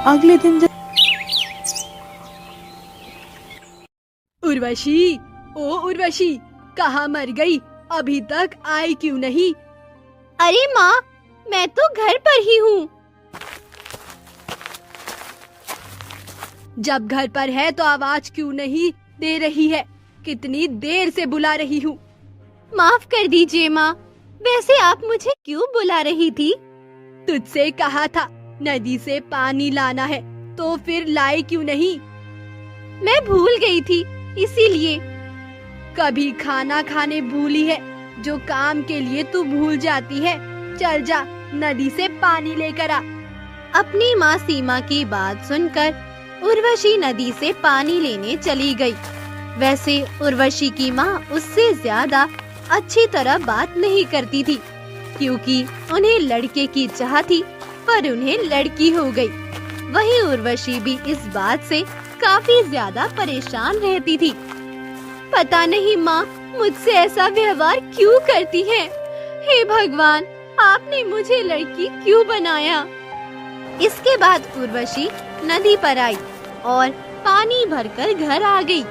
अगले दिन जब उर्वशी, ओ उर्वशी, कहाँ मर गई? अभी तक आई क्यों नहीं? अरे माँ, मैं तो घर पर ही हूँ। जब घर पर है तो आवाज क्यों नहीं दे रही है? कितनी देर से बुला रही हूँ। माफ कर दीजिए माँ, वैसे आप मुझे क्यों बुला रही थी? तुझसे कहा था नदी से पानी लाना है, तो फिर लाई क्यों नहीं? मैं भूल गई थी, इसीलिए। कभी खाना खाने भूली है, जो काम के लिए तू भूल जाती है। चल जा, नदी से पानी लेकर आ। अपनी माँ सीमा की बात सुनकर उर्वशी नदी से पानी लेने चली गई। वैसे उर्वशी की माँ उससे ज्यादा अच्छी तरह बात नहीं करती थी, क्योंकि उन्हें लड़के की चाह थी, पर उन्हें लड़की हो गई। वहीं उर्वशी भी इस बात से काफी ज्यादा परेशान रहती थी। पता नहीं माँ, मुझसे ऐसा व्यवहार क्यों करती है? हे भगवान, आपने मुझे लड़की क्यों बनाया? इसके बाद उर्वशी नदी पर आई और पानी भरकर घर आ गई।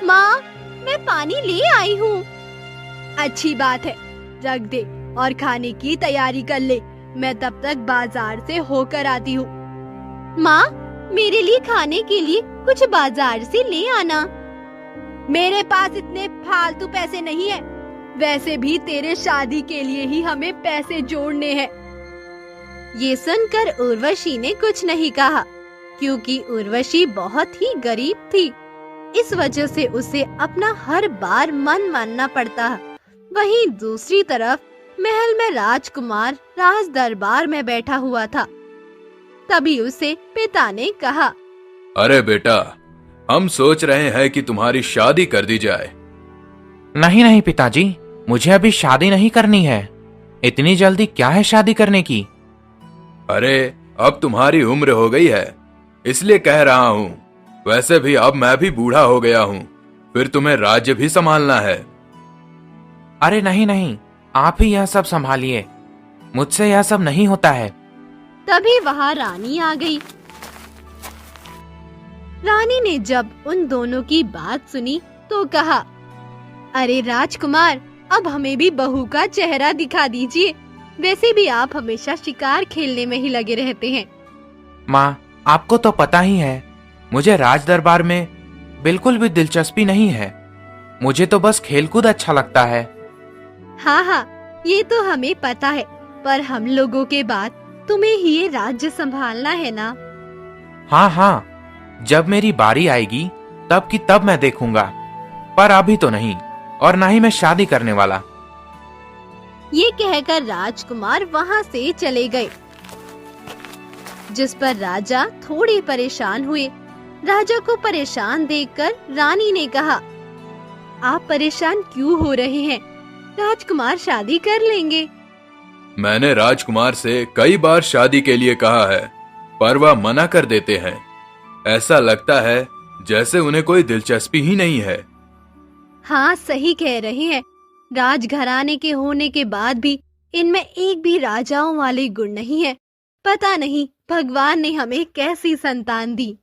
माँ, मैं पानी ले आई हूँ। अच्छी बात है, रख दे और खाने की तैयारी कर ले। मैं तब तक बाजार से होकर आती हूँ। माँ, मेरे लिए खाने के लिए कुछ बाजार से ले आना। मेरे पास इतने फालतू पैसे नहीं है। वैसे भी तेरे शादी के लिए ही हमें पैसे जोड़ने हैं। ये सुनकर उर्वशी ने कुछ नहीं कहा, क्योंकि उर्वशी बहुत ही गरीब थी। इस वजह से उसे अपना हर बार मन मानना पड़ता है। वहीं दूसरी तरफ महल में राजकुमार राज दरबार में बैठा हुआ था। तभी उसे पिता ने कहा, अरे बेटा, हम सोच रहे हैं कि तुम्हारी शादी कर दी जाए। नहीं नहीं पिताजी, मुझे अभी शादी नहीं करनी है। इतनी जल्दी क्या है शादी करने की? अरे अब तुम्हारी उम्र हो गई है, इसलिए कह रहा हूँ। वैसे भी अब मैं भी बूढ़ा हो गया हूँ, फिर तुम्हें राज्य भी संभालना है। अरे नहीं नहीं, आप ही यह सब संभालिए, मुझसे यह सब नहीं होता है। तभी वहाँ रानी आ गई। रानी ने जब उन दोनों की बात सुनी तो कहा, अरे राजकुमार, अब हमें भी बहू का चेहरा दिखा दीजिए। वैसे भी आप हमेशा शिकार खेलने में ही लगे रहते हैं। माँ, आपको तो पता ही है, मुझे राज दरबार में बिल्कुल भी दिलचस्पी नहीं है। मुझे तो बस खेलकूद अच्छा लगता है। हाँ हाँ, ये तो हमें पता है, पर हम लोगों के बाद तुम्हें ही ये राज्य संभालना है ना। हाँ हाँ, जब मेरी बारी आएगी तब की तब मैं देखूंगा, पर अभी तो नहीं, और ना ही मैं शादी करने वाला। ये कहकर राजकुमार वहाँ से चले गए, जिस पर राजा थोड़े परेशान हुए। राजा को परेशान देखकर रानी ने कहा, आप परेशान क्यों हो रहे हैं? राजकुमार शादी कर लेंगे। मैंने राजकुमार से कई बार शादी के लिए कहा है, पर वह मना कर देते हैं। ऐसा लगता है जैसे उन्हें कोई दिलचस्पी ही नहीं है। हाँ, सही कह रहे हैं। राजघराने के होने के बाद भी इनमें एक भी राजाओं वाले गुण नहीं है। पता नहीं भगवान ने हमें कैसी संतान दी।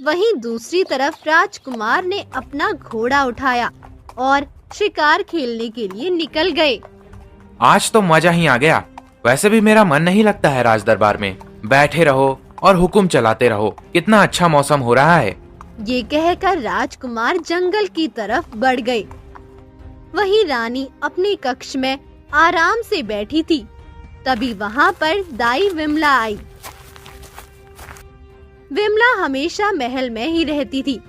वहीं दूसरी तरफ राजकुमार ने अपना घोड़ा उठाया और शिकार खेलने के लिए निकल गए। आज तो मजा ही आ गया। वैसे भी मेरा मन नहीं लगता है राज दरबार में। बैठे रहो और हुक्म चलाते रहो। कितना अच्छा मौसम हो रहा है। ये कहकर राजकुमार जंगल की तरफ बढ़ गए। वहीं रानी अपने कक्ष में आराम से बैठी थी। तभी वहाँ पर दाई विमला आई। विमला हमेशा महल में ही रहती थी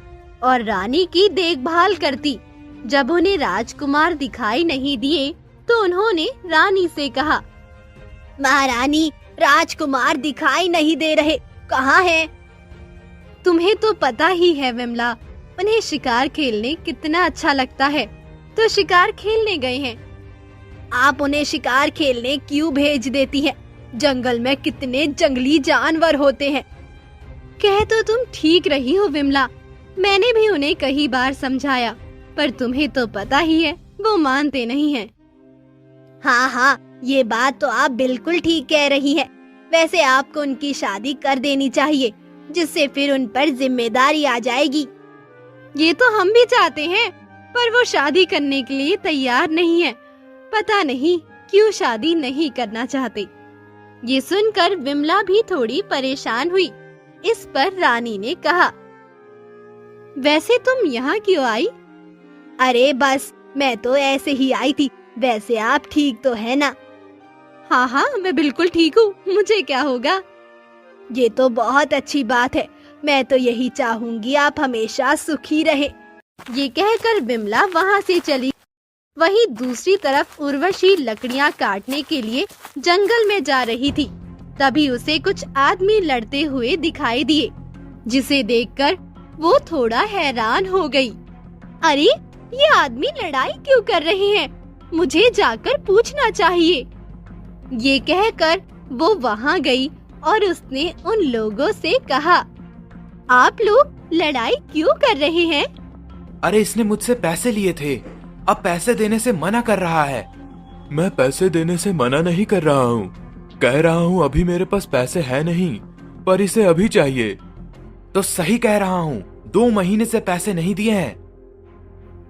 और रानी की देखभाल करती। जब उन्हें राजकुमार दिखाई नहीं दिए तो उन्होंने रानी से कहा, महारानी, राजकुमार दिखाई नहीं दे रहे, कहाँ हैं? तुम्हें तो पता ही है विमला, उन्हें शिकार खेलने कितना अच्छा लगता है, तो शिकार खेलने गए हैं। आप उन्हें शिकार खेलने क्यों भेज देती हैं? जंगल में कितने जंगली जानवर होते हैं। कह तो तुम ठीक रही हो विमला, मैंने भी उन्हें कई बार समझाया, पर तुम्हें तो पता ही है वो मानते नहीं हैं। हाँ हाँ, ये बात तो आप बिल्कुल ठीक कह रही हैं। वैसे आपको उनकी शादी कर देनी चाहिए, जिससे फिर उन पर जिम्मेदारी आ जाएगी। ये तो हम भी चाहते हैं, पर वो शादी करने के लिए तैयार नहीं है। पता नहीं क्यों शादी नहीं करना चाहते। ये सुनकर विमला भी थोड़ी परेशान हुई। इस पर रानी ने कहा, वैसे तुम यहाँ क्यों आई? अरे बस, मैं तो ऐसे ही आई थी। वैसे आप ठीक तो है ना? हाँ हाँ, मैं बिल्कुल ठीक हूँ, मुझे क्या होगा? ये तो बहुत अच्छी बात है। मैं तो यही चाहूंगी आप हमेशा सुखी रहे। ये कहकर विमला वहाँ से चली। वहीं दूसरी तरफ उर्वशी लकड़ियाँ काटने के लिए जंगल में जा रही थी। तभी उसे कुछ आदमी लड़ते हुए दिखाई दिए, जिसे देखकर वो थोड़ा हैरान हो गई। अरे, ये आदमी लड़ाई क्यों कर रहे हैं? मुझे जाकर पूछना चाहिए। ये कहकर वो वहाँ गई और उसने उन लोगों से कहा, आप लोग लड़ाई क्यों कर रहे हैं? अरे इसने मुझसे पैसे लिए थे, अब पैसे देने से मना कर रहा है। मैं पैसे देने से मना नहीं कर रहा हूँ, कह रहा हूँ अभी मेरे पास पैसे है नहीं, पर इसे अभी चाहिए। तो सही कह रहा हूँ, 2 महीने से पैसे नहीं दिए हैं।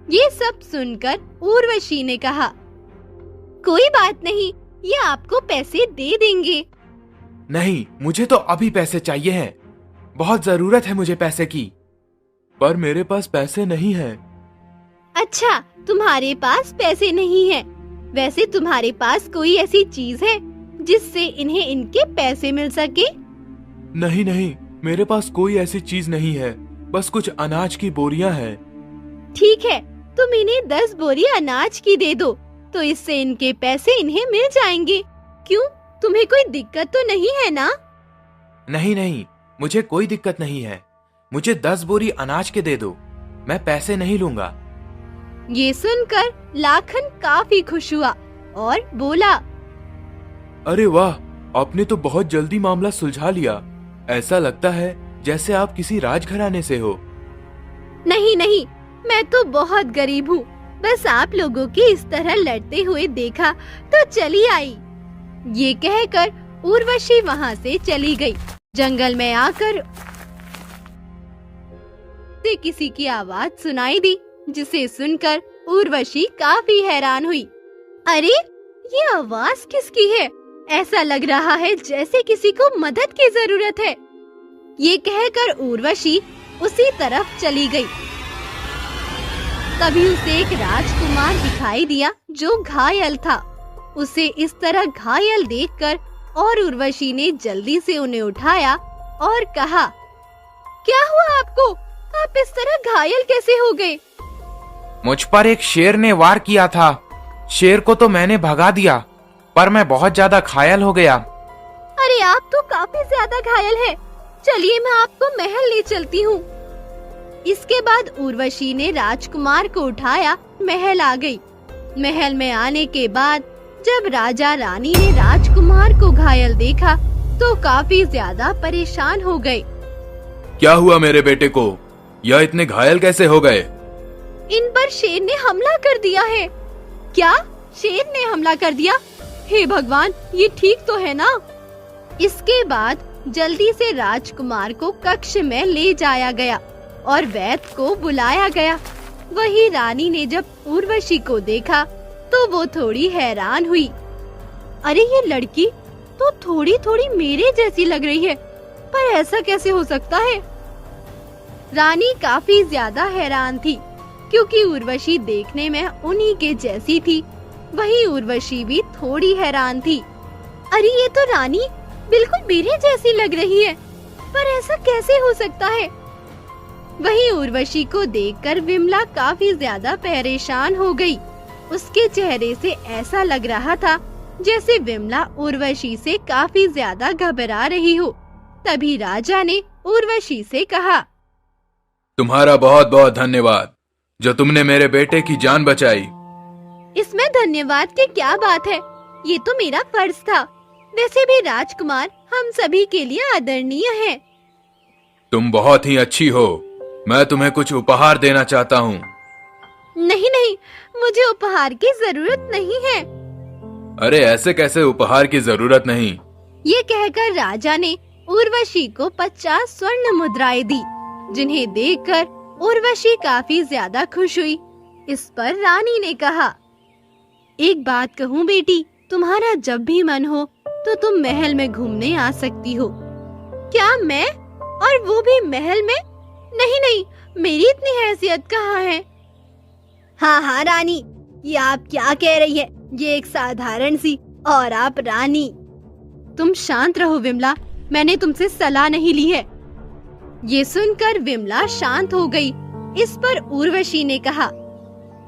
ये सब सुनकर उर्वशी ने कहा, कोई बात नहीं, ये आपको पैसे दे देंगे। नहीं, मुझे तो अभी पैसे चाहिए हैं, बहुत जरूरत है मुझे पैसे की। पर मेरे पास पैसे नहीं हैं। अच्छा, तुम्हारे पास पैसे नहीं हैं। वैसे तुम्हारे पास कोई ऐसी चीज है जिससे इन्हें इनके पैसे मिल सके? नहीं नहीं, मेरे पास कोई ऐसी चीज नहीं है, बस कुछ अनाज की बोरियां हैं। ठीक है, तुम इन्हें 10 बोरी अनाज की दे दो, तो इससे इनके पैसे इन्हें मिल जाएंगे। क्यों, तुम्हें कोई दिक्कत तो नहीं है ना? नहीं नहीं, मुझे कोई दिक्कत नहीं है। मुझे 10 बोरी अनाज के दे दो, मैं पैसे नहीं लूंगा। ये सुनकर लाखन काफी खुश हुआ और बोला, अरे वाह, आपने तो बहुत जल्दी मामला सुलझा लिया। ऐसा लगता है जैसे आप किसी राजघराने से हो। नहीं नहीं, मैं तो बहुत गरीब हूँ, बस आप लोगों के इस तरह लड़ते हुए देखा तो चली आई। ये कहकर उर्वशी वहाँ से चली गई। जंगल में आकर से किसी की आवाज सुनाई दी, जिसे सुनकर उर्वशी काफी हैरान हुई। अरे, ये आवाज किसकी है? ऐसा लग रहा है जैसे किसी को मदद की जरूरत है। ये कहकर उर्वशी उसी तरफ चली गई। तभी उसे एक राजकुमार दिखाई दिया जो घायल था। उसे इस तरह घायल देखकर और उर्वशी ने जल्दी से उन्हें उठाया और कहा, क्या हुआ आपको? आप इस तरह घायल कैसे हो गए? मुझ पर एक शेर ने वार किया था। शेर को तो मैंने भगा दिया, पर मैं बहुत ज्यादा घायल हो गया। अरे, आप तो काफी ज्यादा घायल है। चलिए, मैं आपको महल ले चलती हूँ। इसके बाद उर्वशी ने राजकुमार को उठाया महल आ गई। महल में आने के बाद जब राजा रानी ने राजकुमार को घायल देखा तो काफी ज्यादा परेशान हो गए। क्या हुआ मेरे बेटे को? यह इतने घायल कैसे हो गए? इन पर शेर ने हमला कर दिया है। क्या? शेर ने हमला कर दिया? हे भगवान, ये ठीक तो है ना? इसके बाद जल्दी से राजकुमार को कक्ष में ले जाया गया और वैद्य को बुलाया गया। वही रानी ने जब उर्वशी को देखा तो वो थोड़ी हैरान हुई। अरे, ये लड़की तो थोड़ी थोड़ी मेरे जैसी लग रही है, पर ऐसा कैसे हो सकता है? रानी काफी ज्यादा हैरान थी, क्योंकि उर्वशी देखने में उन्हीं के जैसी थी। वही उर्वशी भी थोड़ी हैरान थी। अरे, ये तो रानी बिल्कुल मेरे जैसी लग रही है, पर ऐसा कैसे हो सकता है? वही उर्वशी को देखकर विमला काफी ज्यादा परेशान हो गई। उसके चेहरे से ऐसा लग रहा था जैसे विमला उर्वशी से काफी ज्यादा घबरा रही हो। तभी राजा ने उर्वशी से कहा, तुम्हारा बहुत बहुत धन्यवाद, जो तुमने मेरे बेटे की जान बचाई। इसमें धन्यवाद की क्या बात है? ये तो मेरा फर्ज था। वैसे भी राजकुमार हम सभी के लिए आदरणीय है। तुम बहुत ही अच्छी हो। मैं तुम्हें कुछ उपहार देना चाहता हूँ। नहीं नहीं, मुझे उपहार की जरूरत नहीं है। अरे, ऐसे कैसे उपहार की जरूरत नहीं? ये कहकर राजा ने उर्वशी को 50 स्वर्ण मुद्राएं दी, जिन्हें देखकर उर्वशी काफी ज्यादा खुश हुई। इस पर रानी ने कहा, एक बात कहूँ बेटी, तुम्हारा जब भी मन हो तो तुम महल में घूमने आ सकती हो। क्या मैं? और वो भी महल में? नहीं नहीं, मेरी इतनी हैसियत कहाँ है। हाँ हाँ रानी, ये आप क्या कह रही है? ये एक साधारण सी, और आप रानी। तुम शांत रहो विमला, मैंने तुमसे सलाह नहीं ली है। ये सुनकर विमला शांत हो गई। इस पर उर्वशी ने कहा,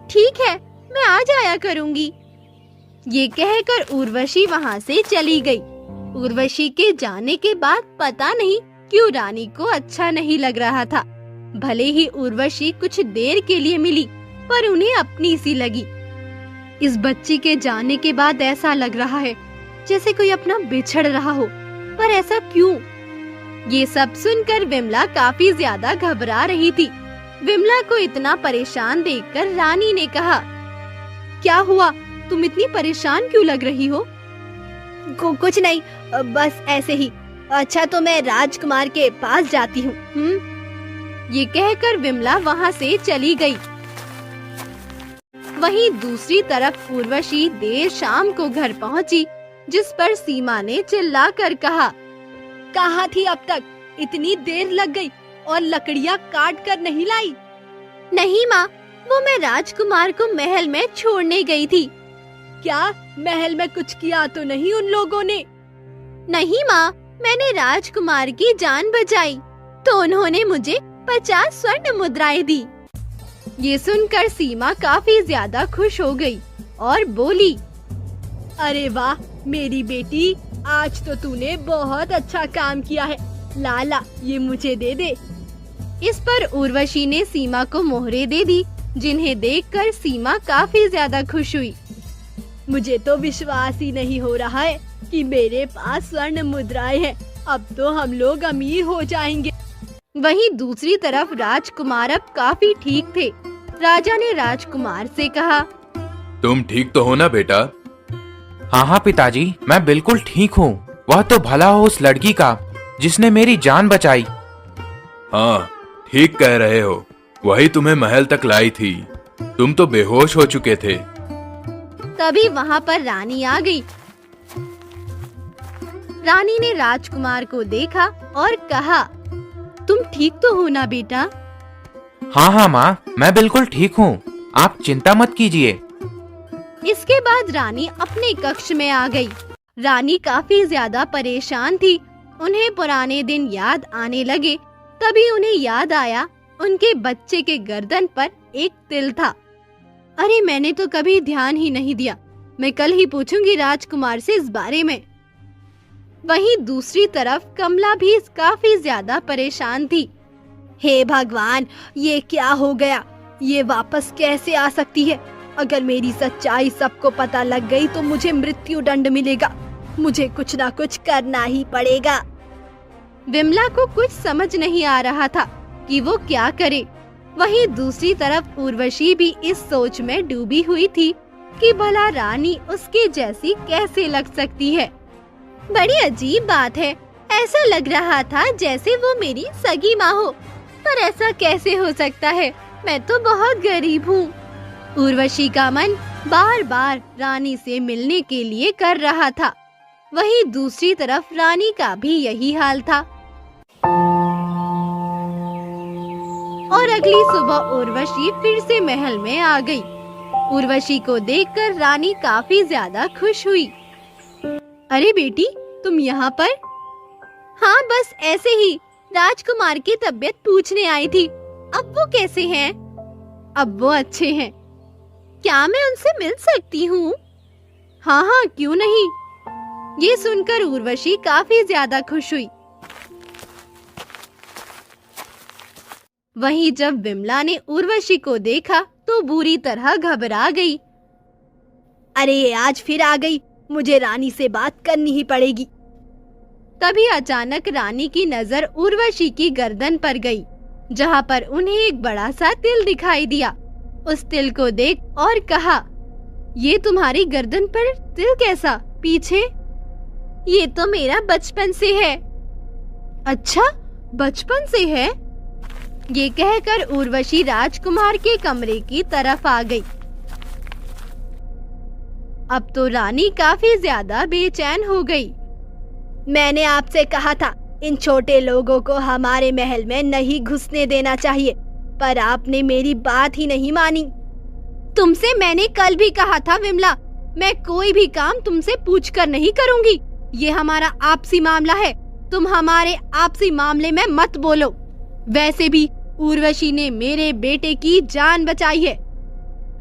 ठीक है, मैं आ जाया करूंगी। ये कहकर उर्वशी वहाँ से चली गई। उर्वशी के जाने के बाद पता नहीं क्यों रानी को अच्छा नहीं लग रहा था। भले ही उर्वशी कुछ देर के लिए मिली, पर उन्हें अपनी सी लगी। इस बच्ची के जाने के बाद ऐसा लग रहा है जैसे कोई अपना बिछड़ रहा हो, पर ऐसा क्यों? ये सब सुनकर विमला काफी ज्यादा घबरा रही थी। विमला को इतना परेशान देखकर रानी ने कहा, क्या हुआ? तुम इतनी परेशान क्यों लग रही हो? कुछ नहीं, बस ऐसे ही। अच्छा, तो मैं राजकुमार के पास जाती हूँ। ये कहकर विमला वहाँ से चली गई। वहीं दूसरी तरफ उर्वशी देर शाम को घर पहुँची, जिस पर सीमा ने चिल्लाकर कहा, कहाँ थी अब तक? इतनी देर लग गई और लकड़ियाँ काट कर नहीं लाई? नहीं माँ, वो मैं राजकुमार को महल में छोड़ने गई थी। क्या महल में कुछ किया तो नहीं उन लोगों ने? नहीं माँ, मैंने राजकुमार की जान बचाई तो उन्होंने मुझे 50 स्वर्ण मुद्राएं दी। ये सुनकर सीमा काफी ज्यादा खुश हो गई और बोली, अरे वाह मेरी बेटी, आज तो तूने बहुत अच्छा काम किया है। लाला, ये मुझे दे दे। इस पर उर्वशी ने सीमा को मोहरे दे दी, जिन्हें देखकर सीमा काफी ज्यादा खुश हुई। मुझे तो विश्वास ही नहीं हो रहा है कि मेरे पास स्वर्ण मुद्राएं हैं। अब तो हम लोग अमीर हो जाएंगे। वहीं दूसरी तरफ राजकुमार अब काफी ठीक थे। राजा ने राजकुमार से कहा, तुम ठीक तो हो ना बेटा? हाँ हाँ पिताजी, मैं बिल्कुल ठीक हूँ। वह तो भला हो उस लड़की का जिसने मेरी जान बचाई। हाँ, ठीक कह रहे हो, वही तुम्हें महल तक लाई थी। तुम तो बेहोश हो चुके थे। तभी वहाँ पर रानी आ गई। रानी ने राजकुमार को देखा और कहा, तुम ठीक तो हो ना बेटा? हाँ हाँ माँ, मैं बिल्कुल ठीक हूँ, आप चिंता मत कीजिए। इसके बाद रानी अपने कक्ष में आ गई। रानी काफी ज्यादा परेशान थी। उन्हें पुराने दिन याद आने लगे। तभी उन्हें याद आया उनके बच्चे के गर्दन पर एक तिल था। अरे, मैंने तो कभी ध्यान ही नहीं दिया। मैं कल ही पूछूंगी राजकुमार से इस बारे में। वहीं दूसरी तरफ कमला भी काफी ज्यादा परेशान थी। हे भगवान, ये क्या हो गया? ये वापस कैसे आ सकती है? अगर मेरी सच्चाई सबको पता लग गई तो मुझे मृत्यु दंड मिलेगा। मुझे कुछ ना कुछ करना ही पड़ेगा। विमला को कुछ समझ नहीं आ रहा था कि वो क्या करे। वहीं दूसरी तरफ उर्वशी भी इस सोच में डूबी हुई थी कि भला रानी उसके जैसी कैसे लग सकती है। बड़ी अजीब बात है, ऐसा लग रहा था जैसे वो मेरी सगी माँ हो, पर ऐसा कैसे हो सकता है? मैं तो बहुत गरीब हूँ। उर्वशी का मन बार बार रानी से मिलने के लिए कर रहा था। वहीं दूसरी तरफ रानी का भी यही हाल था। और अगली सुबह उर्वशी फिर से महल में आ गई। उर्वशी को देखकर रानी काफी ज्यादा खुश हुई। अरे बेटी, तुम यहाँ पर? हाँ, बस ऐसे ही राजकुमार की तबीयत पूछने आई थी। अब वो कैसे हैं? अब वो अच्छे हैं। क्या मैं उनसे मिल सकती हूँ? हाँ हाँ, क्यों नहीं। ये सुनकर उर्वशी काफी ज्यादा खुश हुई। वहीं जब विमला ने उर्वशी को देखा तो बुरी तरह घबरा गई। अरे, आज फिर आ गई। मुझे रानी से बात करनी ही पड़ेगी। तभी अचानक रानी की नजर उर्वशी की गर्दन पर गई, जहाँ पर उन्हें एक बड़ा सा तिल दिखाई दिया। उस तिल को देख और कहा, ये तुम्हारी गर्दन पर तिल कैसा? पीछे? ये तो मेरा बचपन से है। अच्छा, बचपन से है? ये कहकर उर्वशी राजकुमार के कमरे की तरफ आ गई। अब तो रानी काफी ज्यादा बेचैन हो गई। मैंने आपसे कहा था इन छोटे लोगों को हमारे महल में नहीं घुसने देना चाहिए, पर आपने मेरी बात ही नहीं मानी। तुमसे मैंने कल भी कहा था विमला, मैं कोई भी काम तुमसे पूछकर नहीं करूंगी। ये हमारा आपसी मामला है, तुम हमारे आपसी मामले में मत बोलो। वैसे भी उर्वशी ने मेरे बेटे की जान बचाई है।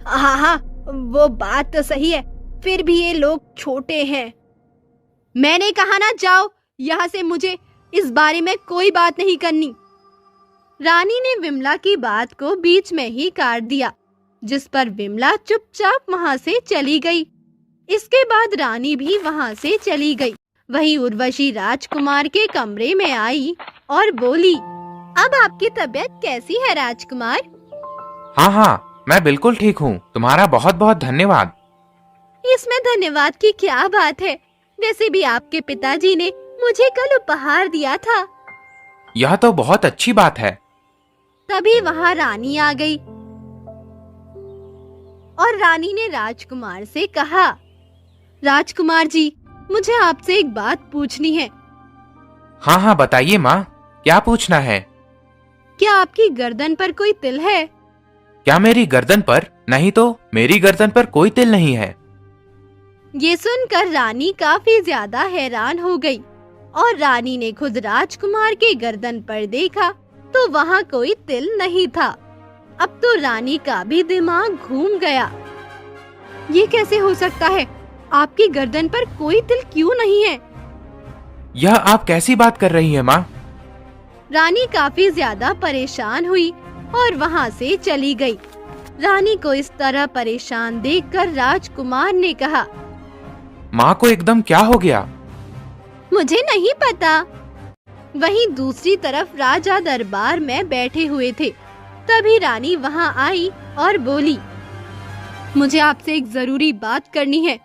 हाँ, वो बात तो सही है, फिर भी ये लोग छोटे हैं। मैंने कहा ना, जाओ यहाँ से, मुझे इस बारे में कोई बात नहीं करनी। रानी ने विमला की बात को बीच में ही काट दिया, जिस पर विमला चुपचाप वहाँ से चली गई। इसके बाद रानी भी वहाँ से चली गई। वहीं उर्वशी राजकुमार के कमरे में आई और बोली, अब आपकी तबीयत कैसी है राजकुमार? हाँ, मैं बिल्कुल ठीक हूँ। तुम्हारा बहुत बहुत धन्यवाद। इसमें धन्यवाद की क्या बात है? वैसे भी आपके पिताजी ने मुझे कल उपहार दिया था। यह तो बहुत अच्छी बात है। तभी वहाँ रानी आ गई और रानी ने राजकुमार से कहा, राजकुमार जी, मुझे आपसे एक बात पूछनी है। हाँ, बताइए माँ, क्या पूछना है? क्या आपकी गर्दन पर कोई तिल है? क्या मेरी गर्दन पर? नहीं तो, मेरी गर्दन पर कोई तिल नहीं है। ये सुनकर रानी काफी ज्यादा हैरान हो गई और रानी ने खुद राजकुमार के गर्दन पर देखा तो वहाँ कोई तिल नहीं था। अब तो रानी का भी दिमाग घूम गया। ये कैसे हो सकता है? आपकी गर्दन पर कोई तिल क्यों नहीं है? यह आप कैसी बात कर रही हैं माँ? रानी काफी ज्यादा परेशान हुई और वहाँ से चली गई। रानी को इस तरह परेशान देखकर राजकुमार ने कहा, माँ को एकदम क्या हो गया? मुझे नहीं पता। वहीं दूसरी तरफ राजा दरबार में बैठे हुए थे। तभी रानी वहाँ आई और बोली, मुझे आपसे एक जरूरी बात करनी है।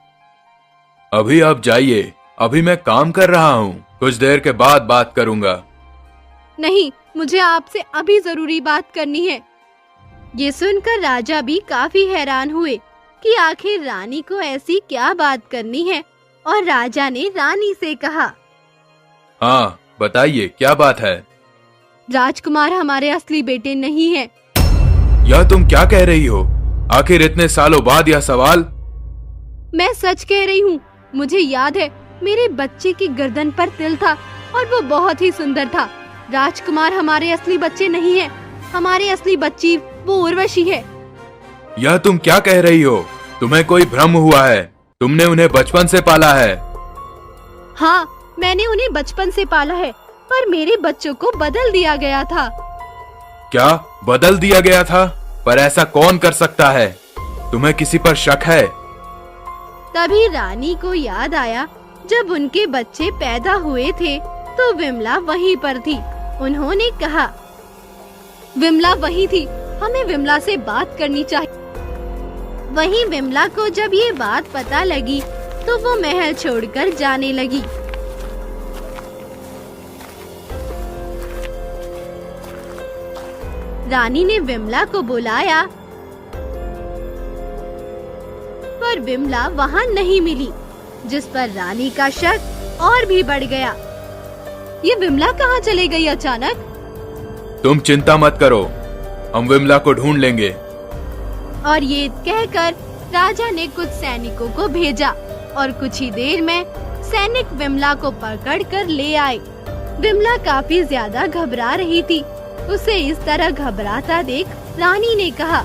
अभी आप जाइए, अभी मैं काम कर रहा हूँ, कुछ देर के बाद बात करूँगा। नहीं, मुझे आपसे अभी जरूरी बात करनी है। ये सुनकर राजा भी काफी हैरान हुए कि आखिर रानी को ऐसी क्या बात करनी है, और राजा ने रानी से कहा, हाँ बताइए, क्या बात है? राजकुमार हमारे असली बेटे नहीं हैं। यह तुम क्या कह रही हो? आखिर इतने सालों बाद यह सवाल? मैं सच कह रही हूँ। मुझे याद है, मेरे बच्चे की गर्दन पर तिल था और वो बहुत ही सुंदर था। राजकुमार हमारे असली बच्चे नहीं हैं। हमारे असली बच्ची वो उर्वशी है। यह तुम क्या कह रही हो? तुम्हें कोई भ्रम हुआ है। तुमने उन्हें बचपन से पाला है। हाँ, मैंने उन्हें बचपन से पाला है, पर मेरे बच्चों को बदल दिया गया था। क्या बदल दिया गया था? पर ऐसा कौन कर सकता है? तुम्हें किसी पर शक है? तभी रानी को याद आया, जब उनके बच्चे पैदा हुए थे तो विमला वहीं पर थी। उन्होंने कहा, विमला वहीं थी, हमें विमला से बात करनी चाहिए। वहीं विमला को जब ये बात पता लगी तो वो महल छोड़कर जाने लगी। रानी ने विमला को बुलाया, पर विमला वहाँ नहीं मिली, जिस पर रानी का शक और भी बढ़ गया। ये विमला कहाँ चले गई अचानक? तुम चिंता मत करो, हम विमला को ढूंढ लेंगे। और ये कहकर राजा ने कुछ सैनिकों को भेजा और कुछ ही देर में सैनिक विमला को पकड़कर ले आए। विमला काफी ज्यादा घबरा रही थी। उसे इस तरह घबराता देख रानी ने कहा,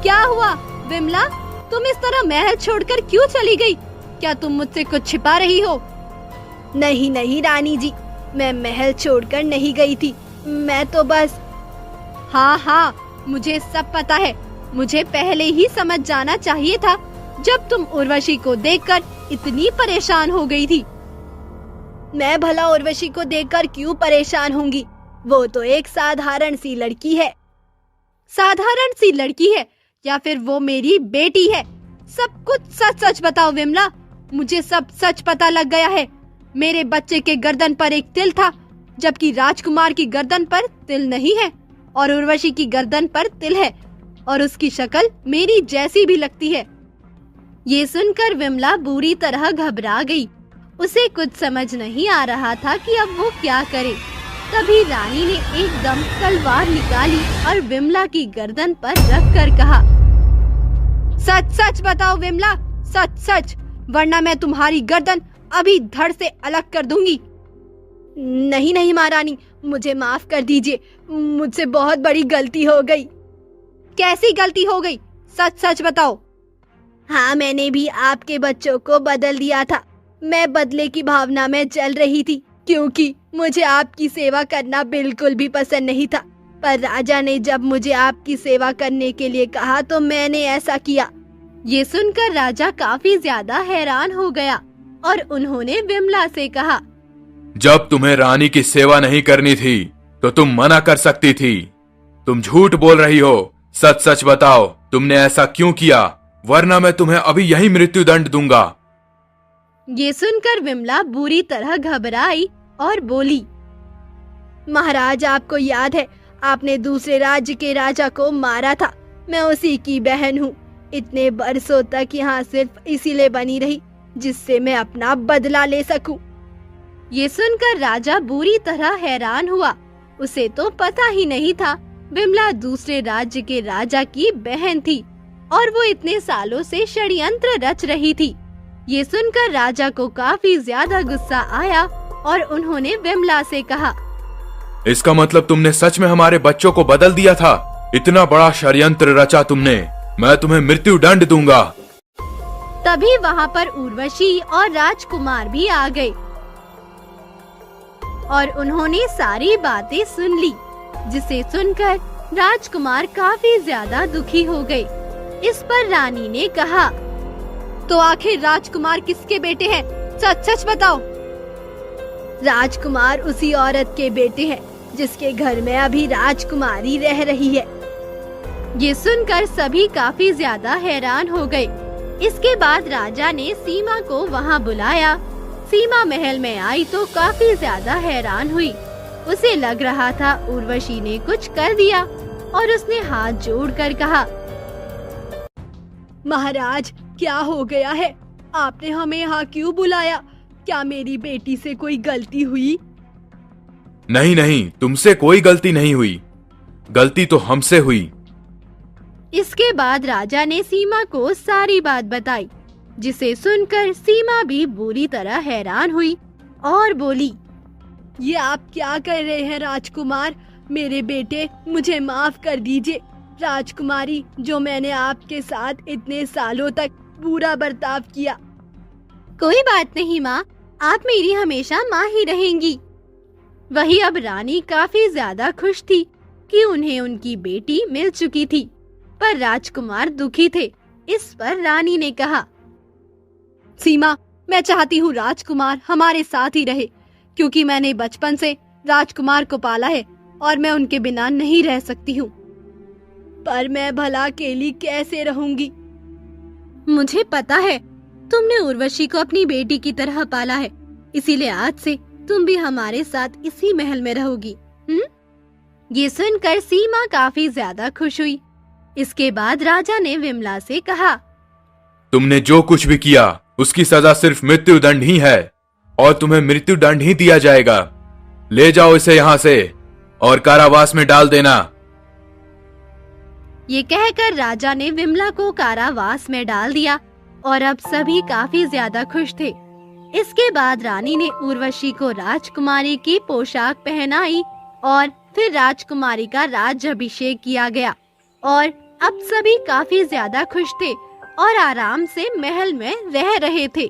क्या हुआ विमला, तुम इस तरह महल छोड़कर क्यों चली गई? क्या तुम मुझसे कुछ छिपा रही हो? नहीं नहीं रानी जी, मैं महल छोड़कर नहीं गई थी, मैं तो बस। हाँ, मुझे सब पता है। मुझे पहले ही समझ जाना चाहिए था, जब तुम उर्वशी को देखकर इतनी परेशान हो गई थी। मैं भला उर्वशी को देखकर क्यों परेशान होंगी? वो तो एक साधारण सी लड़की है। साधारण सी लड़की है या फिर वो मेरी बेटी है? सब कुछ सच सच बताओ विमला, मुझे सब सच पता लग गया है। मेरे बच्चे के गर्दन पर एक तिल था, जबकि राजकुमार की गर्दन पर तिल नहीं है और उर्वशी की गर्दन पर तिल है और उसकी शक्ल मेरी जैसी भी लगती है। ये सुनकर विमला बुरी तरह घबरा गई। उसे कुछ समझ नहीं आ रहा था कि अब वो क्या करे। तभी रानी ने एकदम तलवार निकाली और विमला की गर्दन पर रख कर कहा, सच सच बताओ विमला, सच सच, वरना मैं तुम्हारी गर्दन अभी धड़ से अलग कर दूंगी। नहीं नहीं महारानी, मुझे माफ कर दीजिए, मुझसे बहुत बड़ी गलती हो गई। कैसी गलती हो गई, सच सच बताओ। हाँ, मैंने भी आपके बच्चों को बदल दिया था। मैं बदले की भावना में चल रही थी, क्योंकि मुझे आपकी सेवा करना बिल्कुल भी पसंद नहीं था। पर राजा ने जब मुझे आपकी सेवा करने के लिए कहा तो मैंने ऐसा किया। ये सुनकर राजा काफी ज्यादा हैरान हो गया और उन्होंने विमला से कहा, जब तुम्हें रानी की सेवा नहीं करनी थी तो तुम मना कर सकती थी। तुम झूठ बोल रही हो, सच सच बताओ, तुमने ऐसा क्यों किया, वरना मैं तुम्हें अभी यही मृत्यु दंड दूंगा। ये सुनकर विमला बुरी तरह घबराई और बोली, महाराज, आपको याद है आपने दूसरे राज्य के राजा को मारा था। मैं उसी की बहन हूँ। इतने बरसों तक यहाँ सिर्फ इसीलिए बनी रही जिससे मैं अपना बदला ले सकूं। ये सुनकर राजा बुरी तरह हैरान हुआ। उसे तो पता ही नहीं था विमला दूसरे राज्य के राजा की बहन थी और वो इतने सालों से षड्यंत्र रच रही थी। ये सुनकर राजा को काफी ज्यादा गुस्सा आया और उन्होंने विमला से कहा, इसका मतलब तुमने सच में हमारे बच्चों को बदल दिया था? इतना बड़ा षड्यंत्र रचा तुमने, मैं तुम्हें मृत्यु दंड दूंगा। तभी वहाँ पर उर्वशी और राजकुमार भी आ गए और उन्होंने सारी बातें सुन ली, जिसे सुनकर राजकुमार काफी ज्यादा दुखी हो गए। इस पर रानी ने कहा, तो आखिर राजकुमार किसके बेटे हैं? सच सच बताओ। राजकुमार उसी औरत के बेटे हैं जिसके घर में अभी राजकुमारी रह रही है। ये सुनकर सभी काफी ज्यादा हैरान हो गए। इसके बाद राजा ने सीमा को वहाँ बुलाया। सीमा महल में आई तो काफी ज्यादा हैरान हुई। उसे लग रहा था उर्वशी ने कुछ कर दिया और उसने हाथ जोड़कर कहा, महाराज, क्या हो गया है? आपने हमें यहाँ क्यों बुलाया? क्या मेरी बेटी से कोई गलती हुई? नहीं नहीं, तुमसे कोई गलती नहीं हुई, गलती तो हमसे हुई। इसके बाद राजा ने सीमा को सारी बात बताई, जिसे सुनकर सीमा भी बुरी तरह हैरान हुई और बोली, ये आप क्या कर रहे हैं राजकुमार? मेरे बेटे, मुझे माफ कर दीजिए। राजकुमारी, जो मैंने आपके साथ इतने सालों तक बुरा बर्ताव किया। कोई बात नहीं माँ, आप मेरी हमेशा माँ ही रहेंगी। वही अब रानी काफी ज्यादा खुश थी कि उन्हें उनकी बेटी मिल चुकी थी, पर राजकुमार दुखी थे। इस पर रानी ने कहा, सीमा, मैं चाहती हूँ राजकुमार हमारे साथ ही रहे, क्योंकि मैंने बचपन से राजकुमार को पाला है और मैं उनके बिना नहीं रह सकती हूँ। पर मैं भला अकेली कैसे रहूंगी? मुझे पता है तुमने उर्वशी को अपनी बेटी की तरह पाला है, इसीलिए आज से तुम भी हमारे साथ इसी महल में रहोगी। ये सुनकर सीमा काफी ज्यादा खुश हुई। इसके बाद राजा ने विमला से कहा, तुमने जो कुछ भी किया उसकी सजा सिर्फ मृत्यु दंड ही है और तुम्हें मृत्यु दंड ही दिया जाएगा। ले जाओ इसे यहाँ से और कारावास में डाल देना। ये कहकर राजा ने विमला को कारावास में डाल दिया और अब सभी काफी ज्यादा खुश थे। इसके बाद रानी ने उर्वशी को राजकुमारी की पोशाक पहनाई और फिर राजकुमारी का राज्याभिषेक किया गया और अब सभी काफी ज्यादा खुश थे और आराम से महल में रह रहे थे।